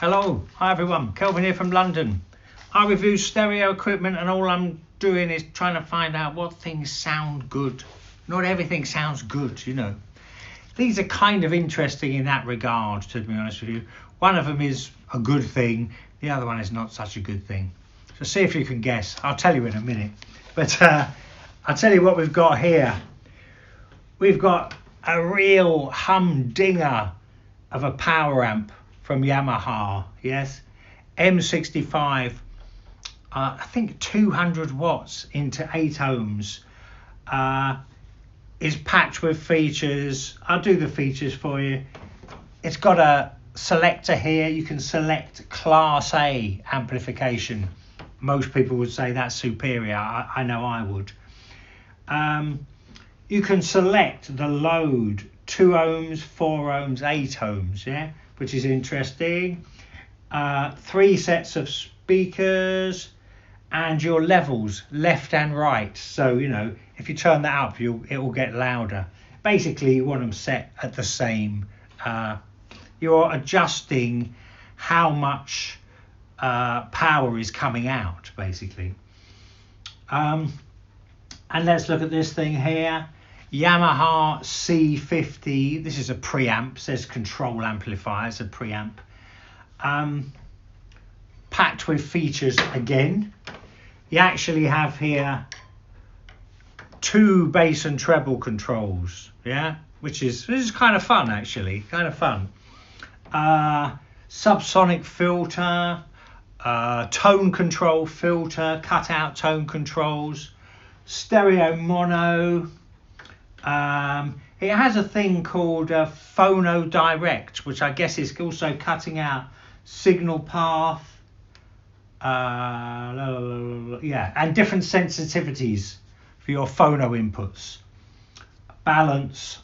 Hello, hi everyone, Kelvin here from London. I review stereo equipment and all I'm doing is trying to find out what things sound good. Not everything sounds good, you know. These are kind of interesting in that regard, to be honest with you. One of them is a good thing, the other one is not such a good thing. So see if you can guess. I'll tell you in a minute. But I'll tell you what we've got here. We've got a real humdinger of a power amp from Yamaha, yes, M65, I think 200 watts into 8 ohms, is packed with features. I'll do the features for you. It's got a selector here. You can select Class A amplification. Most people would say that's superior. I know I would. You can select the load, 2 ohms, 4 ohms, 8 ohms, yeah, which is interesting. 3 sets of speakers and your levels, left and right. So, you know, if you turn that up, it will get louder. Basically, you want them set at the same. You're adjusting how much power is coming out, basically. And let's look at this thing here. Yamaha C50, this is a preamp, says control amplifier, it's a preamp. Packed with features again. You actually have here 2 bass and treble controls, yeah, this is kind of fun actually, kind of fun. Subsonic filter, tone control filter, cut out tone controls, stereo mono. It has a thing called phono direct, which I guess is also cutting out signal path, yeah, and different sensitivities for your phono inputs, balance,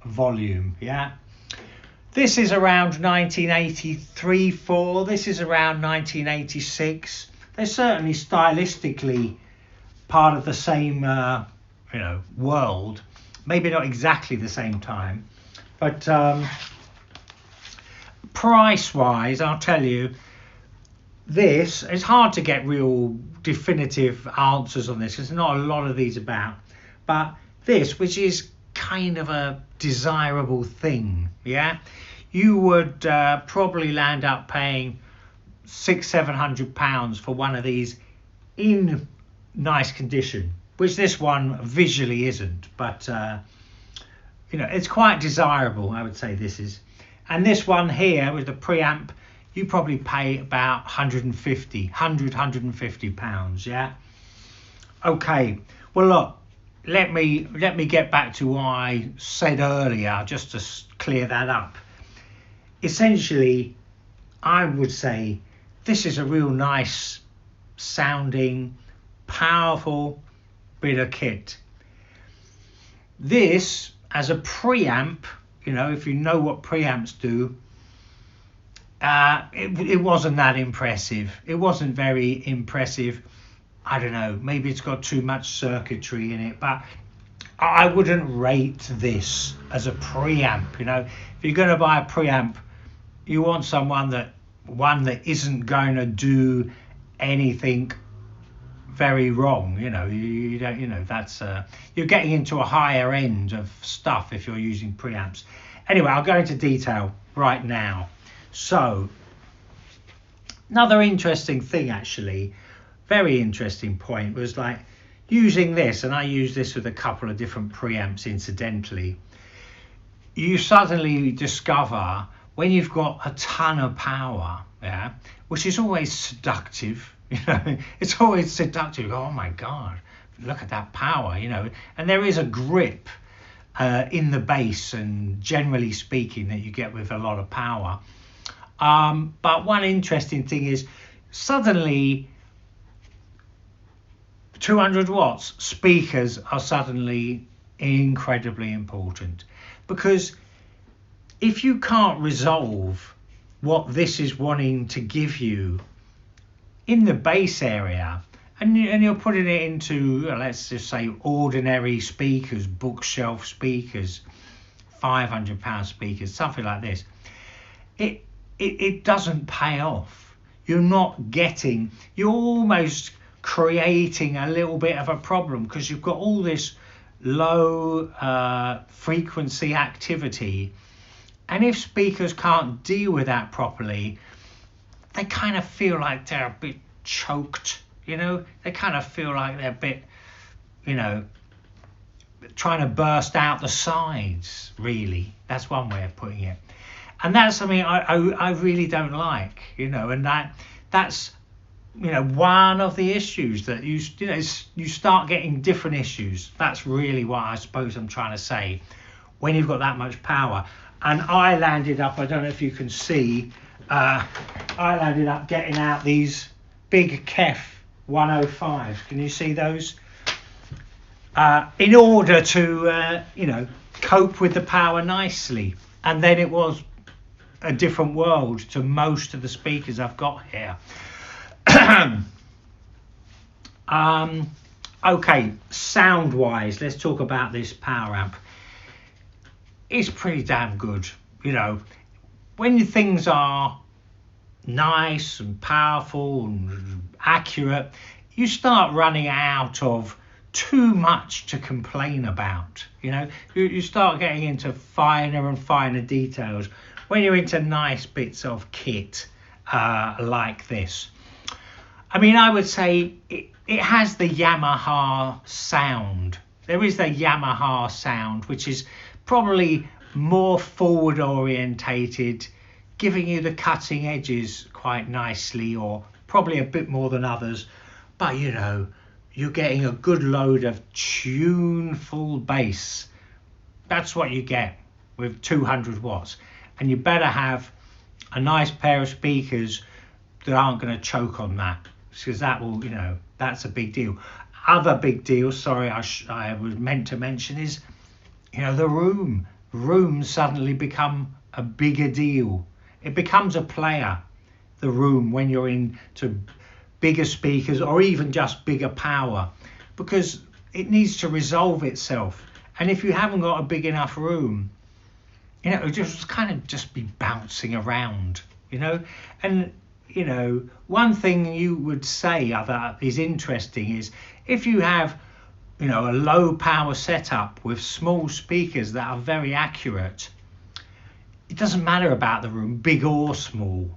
volume, yeah. This is around 1983-4. This is around 1986. They're certainly stylistically part of the same, world. Maybe not exactly the same time, but price-wise, I'll tell you, this, it's hard to get real definitive answers on this. There's not a lot of these about, but this, which is kind of a desirable thing, yeah, you would probably land up paying £600-700 for one of these in nice condition, which this one visually isn't, but it's quite desirable, I would say this is. And this one here with the preamp, you probably pay about £150, yeah. Okay, well look, let me get back to what I said earlier, just to clear that up. Essentially, I would say this is a real nice sounding, powerful bit of kit. This as a preamp, if you know what preamps do, it wasn't that impressive. It wasn't very impressive. I don't know, maybe it's got too much circuitry in it, but I wouldn't rate this as a preamp. If you're going to buy a preamp, you want one that isn't going to do anything very wrong. You don't, that's you're getting into a higher end of stuff if you're using preamps. Anyway, I'll go into detail right now. So another interesting thing, actually, very interesting point, was like using this, and I use this with a couple of different preamps incidentally. You suddenly discover when you've got a ton of power, yeah, which is always seductive. It's always seductive. Oh my God, look at that power, and there is a grip in the bass, and generally speaking, that you get with a lot of power. But one interesting thing is suddenly 200 watts speakers are suddenly incredibly important, because if you can't resolve what this is wanting to give you in the bass area, and you're putting it into, let's just say, ordinary speakers, bookshelf speakers, £500 speakers, something like this, it doesn't pay off. You're almost creating a little bit of a problem because you've got all this low frequency activity, and if speakers can't deal with that properly, they kind of feel like they're a bit choked, they kind of feel like they're a bit, trying to burst out the sides, really. That's one way of putting it. And that's something I really don't like, and that's one of the issues that you start getting different issues. That's really what I suppose I'm trying to say when you've got that much power. And I landed up, I don't know if you can see, I landed up getting out these big Kef 105s. Can you see those? In order to, cope with the power nicely. And then it was a different world to most of the speakers I've got here. Okay, sound wise, let's talk about this power amp. It's pretty damn good. When things are nice and powerful and accurate, you start running out of too much to complain about. You start getting into finer and finer details when you're into nice bits of kit like this. I mean, I would say it has the Yamaha sound. There is the Yamaha sound, which is probably more forward orientated, giving you the cutting edges quite nicely, or probably a bit more than others. But you're getting a good load of tuneful bass. That's what you get with 200 watts. And you better have a nice pair of speakers that aren't going to choke on that, because that will, that's a big deal. Other big deal, sorry, I was meant to mention is, the room. Rooms suddenly become a bigger deal. It becomes a player, the room, when you're into bigger speakers or even just bigger power, because it needs to resolve itself. And if you haven't got a big enough room, it'll just kind of just be bouncing around, And, one thing you would say that is interesting is if you have, a low power setup with small speakers that are very accurate, it doesn't matter about the room, big or small.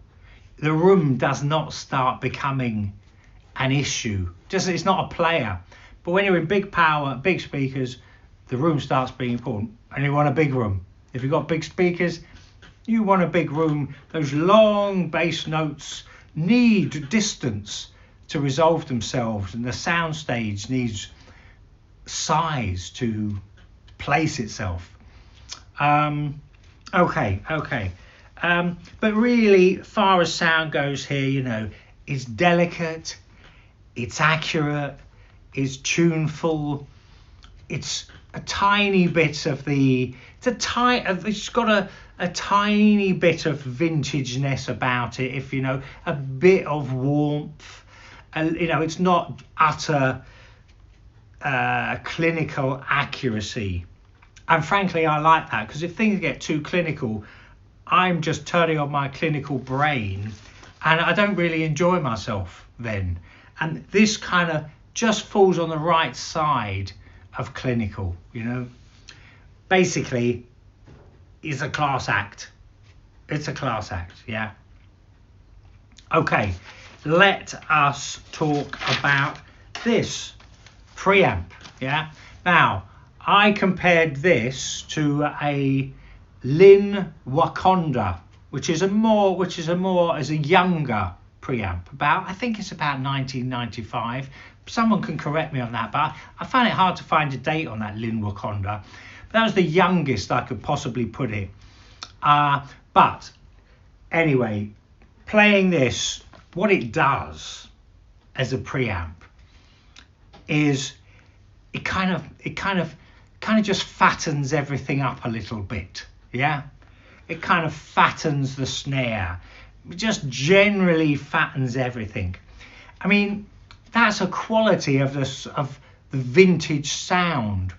The room does not start becoming an issue. It's not a player. But when you're in big power, big speakers, the room starts being important, and you want a big room. If you've got big speakers, you want a big room. Those long bass notes need distance to resolve themselves, and the soundstage needs size to place itself. Okay. But really, far as sound goes here, it's delicate, it's accurate, it's tuneful, it's a tiny bit of it's got a tiny bit of vintageness about it, if a bit of warmth. It's not utter clinical accuracy. And frankly, I like that, because if things get too clinical, I'm just turning on my clinical brain and I don't really enjoy myself then. And this kind of just falls on the right side of clinical, Basically, it's a class act. It's a class act, yeah. Okay, let us talk about this preamp, yeah. Now, I compared this to a Lin Wakonda, which is a younger preamp. I think it's about 1995. Someone can correct me on that, but I found it hard to find a date on that Lin Wakonda. That was the youngest I could possibly put it. But anyway, playing this, what it does as a preamp is it kind of just fattens everything up a little bit. Yeah, it kind of fattens the snare. It just generally fattens everything. I mean, that's a quality of the vintage sound.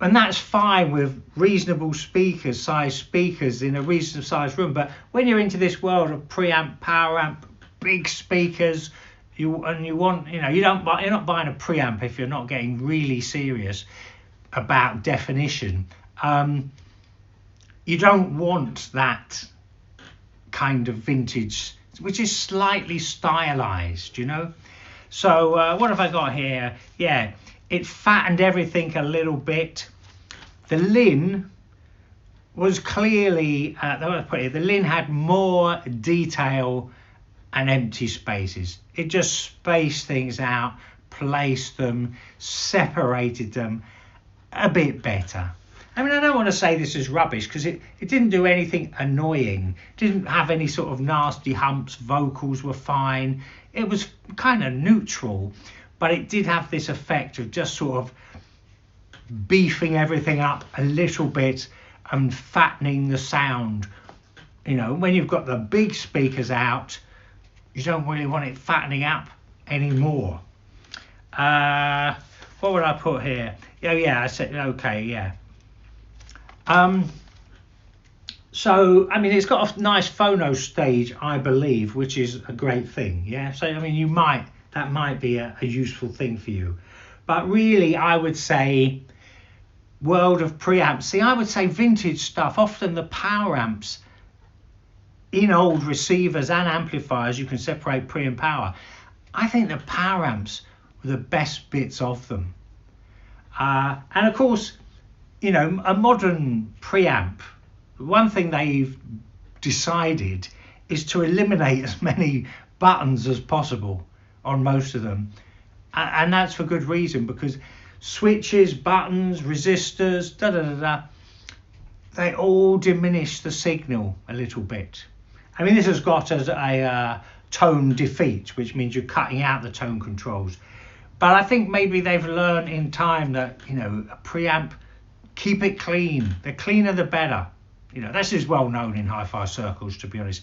And that's fine with reasonable size speakers in a reasonable sized room. But when you're into this world of preamp, power amp, big speakers, you're not buying a preamp if you're not getting really serious about definition. You don't want that kind of vintage, which is slightly stylized, you know. So what have I got here? Yeah, it fattened everything a little bit. The Lin was clearly, the Lin had more detail and empty spaces. It just spaced things out, placed them, separated them a bit better. I mean, I don't want to say this is rubbish, because it didn't do anything annoying. It didn't have any sort of nasty humps. Vocals were fine. It was kind of neutral, but it did have this effect of just sort of beefing everything up a little bit and fattening the sound. You know, when you've got the big speakers out, you don't really want it fattening up anymore. What would I put here? Oh yeah, I said okay, yeah. So I mean, it's got a nice phono stage, I believe, which is a great thing. Yeah, so I mean, that might be a useful thing for you. But really, I would say world of preamps. See, I would say vintage stuff. Often the power amps in old receivers and amplifiers, you can separate pre and power. I think the power amps were the best bits of them. And of course, you know, a modern preamp, one thing they've decided is to eliminate as many buttons as possible on most of them. And that's for good reason, because switches, buttons, resistors, they all diminish the signal a little bit. I mean, this has got as a tone defeat, which means you're cutting out the tone controls. But I think maybe they've learned in time that, you know, a preamp, keep it clean. The cleaner, the better. You know, this is well known in hi-fi circles, to be honest.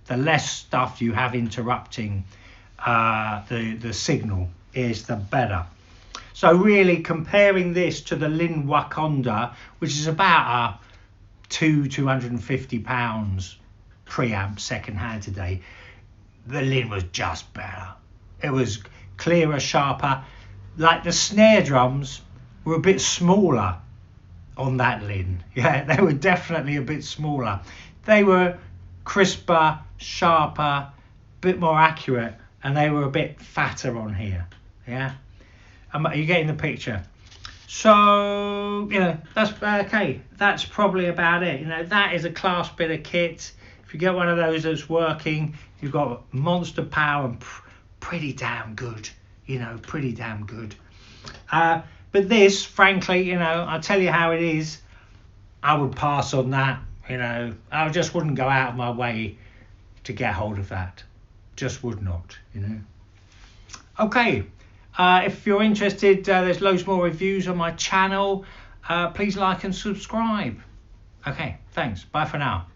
The less stuff you have interrupting the signal is the better. So really, comparing this to the Lin Wakonda, which is about £250 preamp second hand today, the Lin was just better. It was clearer, sharper. Like the snare drums were a bit smaller on that Lin. Yeah, they were definitely a bit smaller. They were crisper, sharper, bit more accurate, and they were a bit fatter on here. Yeah, you're getting the picture. So, you know, that's okay. That's probably about it. You know, that is a class bit of kit. If you get one of those that's working, you've got monster power and pretty damn good. You know, pretty damn good. But this, frankly, you know, I'll tell you how it is. I would pass on that. You know, I just wouldn't go out of my way to get hold of that. Just would not, you know. Okay. If you're interested, there's loads more reviews on my channel. Please like and subscribe. Okay, thanks. Bye for now.